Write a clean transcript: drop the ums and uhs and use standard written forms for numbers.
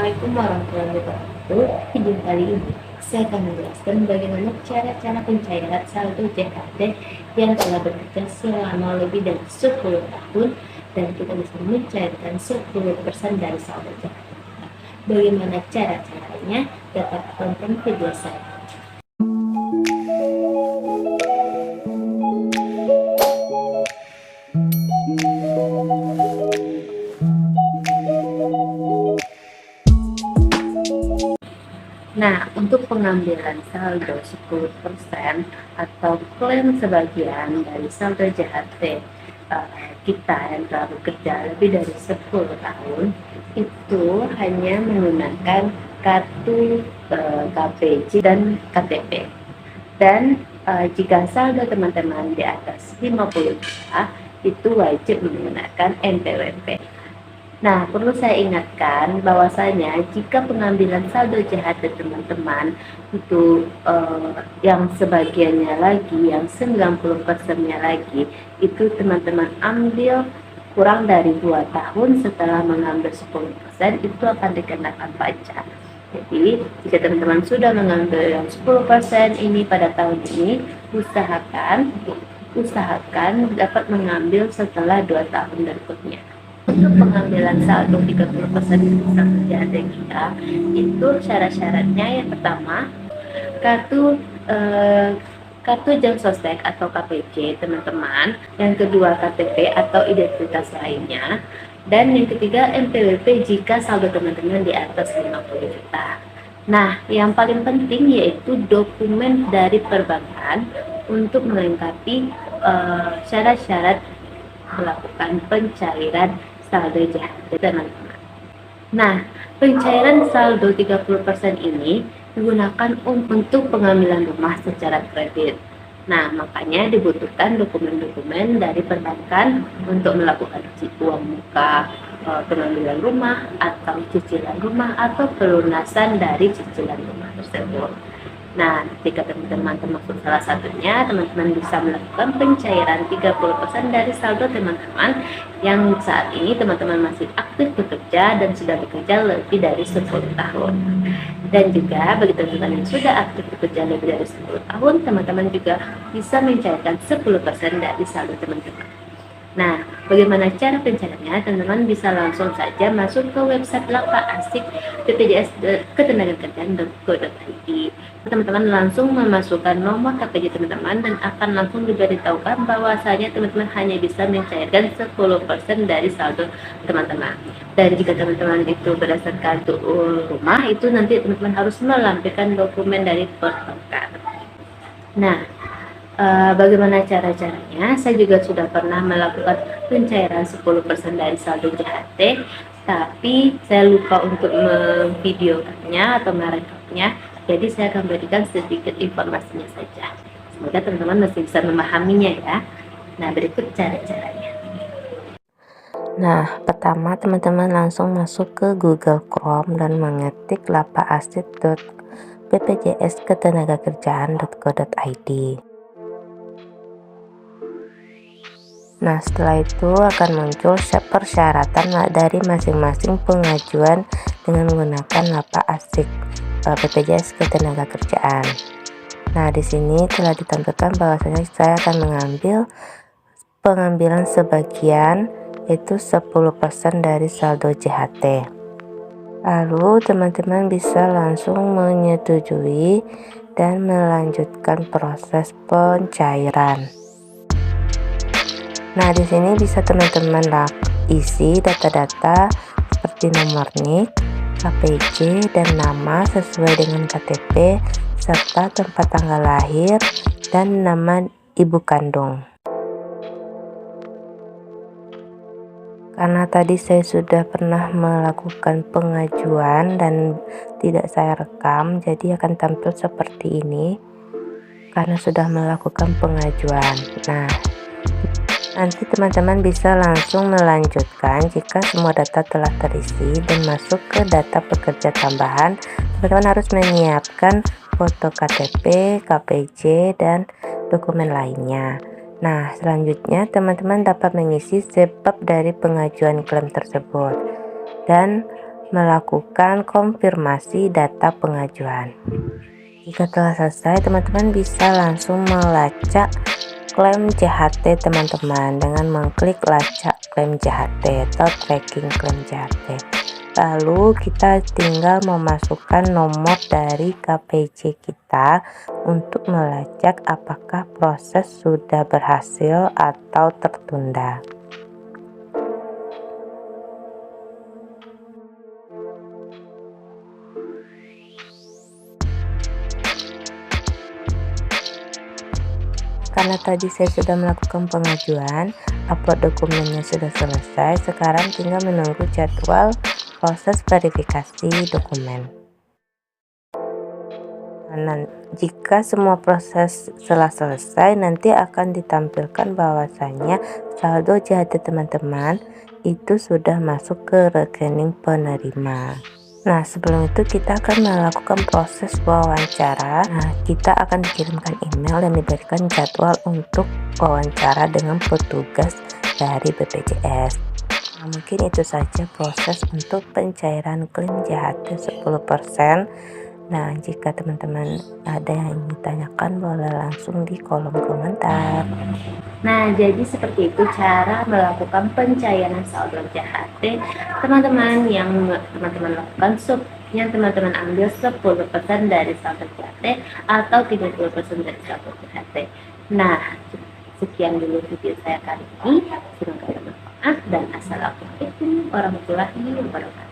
Assalamualaikum warahmatullahi wabarakatuh. Video kali ini saya akan menjelaskan bagaimana cara-cara pencairan saldo JHT yang telah bekerja selama lebih dari 10 tahun dan kita bisa mencairkan 10% dari saldo JHT. Bagaimana cara-caranya? Dapat tonton video saya. Nah, untuk pengambilan saldo 10% atau klaim sebagian dari saldo JHT kita yang telah bekerja lebih dari 10 tahun itu hanya menggunakan kartu KPJ dan KTP. Dan jika saldo teman-teman di atas 50 juta itu wajib menggunakan NPWP. Nah, perlu saya ingatkan bahwasanya jika pengambilan saldo JHT teman-teman itu yang sebagiannya lagi, yang 90%-nya lagi, itu teman-teman ambil kurang dari 2 tahun setelah mengambil 10%, itu akan dikenakan pajak. Jadi, jika teman-teman sudah mengambil yang 10% ini pada tahun ini, usahakan dapat mengambil setelah 2 tahun berikutnya. Untuk pengambilan saldo 30% saldo JHT kita itu syarat-syaratnya yang pertama kartu jam sostek atau KPJ teman-teman, yang kedua KTP atau identitas lainnya, dan yang ketiga NPWP jika saldo teman-teman di atas 50 juta. Nah, yang paling penting yaitu dokumen dari perbankan untuk melengkapi syarat-syarat melakukan pencairan saldo JHT teman-teman. Nah, pencairan saldo 30% ini digunakan untuk pengambilan rumah secara kredit. Nah, makanya dibutuhkan dokumen-dokumen dari perbankan untuk melakukan uang muka pengambilan rumah atau cicilan rumah atau pelunasan dari cicilan rumah tersebut. Nah, ketika teman-teman termasuk salah satunya, teman-teman bisa melakukan pencairan 30% dari saldo teman-teman yang saat ini teman-teman masih aktif bekerja dan sudah bekerja lebih dari 10 tahun. Dan juga bagi teman-teman yang sudah aktif bekerja lebih dari 10 tahun, teman-teman juga bisa mencairkan 10% dari saldo teman-teman. Nah, bagaimana cara pencairannya? Teman-teman bisa langsung saja masuk ke website Lapak Asik BPJS Ketenagakerjaan.go.id. Teman-teman langsung memasukkan nomor KPJ teman-teman dan akan langsung diberitahukan bahwasanya teman-teman hanya bisa mencairkan 10% dari saldo teman-teman. Dan jika teman-teman itu berdasarkan rumah, itu nanti teman-teman harus melampirkan dokumen dari perbankan. Nah, bagaimana cara-caranya? Saya juga sudah pernah melakukan pencairan 10% dari saldo JHT, tapi saya lupa untuk memvideokannya atau merekamnya. Jadi saya akan berikan sedikit informasinya saja. Semoga teman-teman masih bisa memahaminya ya. Nah, berikut cara-caranya. Nah, pertama teman-teman langsung masuk ke Google Chrome dan mengetik lapaasit.bpjsketenagakerjaan.go.id. Nah, setelah itu akan muncul persyaratan dari masing-masing pengajuan dengan menggunakan Lapak Asik BPJS Ketenagakerjaan. Nah, di sini telah ditampilkan bahwasanya saya akan mengambil pengambilan sebagian yaitu 10% dari saldo JHT. Lalu teman-teman bisa langsung menyetujui dan melanjutkan proses pencairan. Nah, di sini bisa teman-teman isi data-data seperti nomor NIK, KPJ, dan nama sesuai dengan KTP serta tempat tanggal lahir dan nama ibu kandung. Karena tadi saya sudah pernah melakukan pengajuan dan tidak saya rekam, jadi akan tampil seperti ini karena sudah melakukan pengajuan. Nah, nanti teman-teman bisa langsung melanjutkan jika semua data telah terisi dan masuk ke data pekerja tambahan. Teman-teman harus menyiapkan foto KTP, KPJ, dan dokumen lainnya. Nah, selanjutnya teman-teman dapat mengisi sebab dari pengajuan klaim tersebut. Dan melakukan konfirmasi data pengajuan. Jika telah selesai, teman-teman bisa langsung melacak klaim JHT teman-teman dengan mengklik lacak klaim JHT atau tracking klaim JHT. Lalu kita tinggal memasukkan nomor dari KPJ kita untuk melacak apakah proses sudah berhasil atau tertunda. Karena tadi saya sudah melakukan pengajuan, upload dokumennya sudah selesai, sekarang tinggal menunggu jadwal proses verifikasi dokumen. Nah, jika semua proses telah selesai, nanti akan ditampilkan bahwasanya saldo JHT teman-teman itu sudah masuk ke rekening penerima. Nah, sebelum itu kita akan melakukan proses wawancara. Nah, kita akan dikirimkan email dan diberikan jadwal untuk wawancara dengan petugas dari BPJS. Nah, mungkin itu saja proses untuk pencairan klaim JHT 10%. Nah, jika teman-teman ada yang ingin ditanyakan, boleh langsung di kolom komentar. Nah, jadi seperti itu cara melakukan pencairan saldo JHT teman-teman yang teman-teman lakukan yang teman-teman ambil 10% dari saldo JHT atau 30% dari saldo JHT. Nah, sekian dulu video saya kali ini. Semoga bermanfaat dan assalamualaikum warahmatullahi wabarakatuh.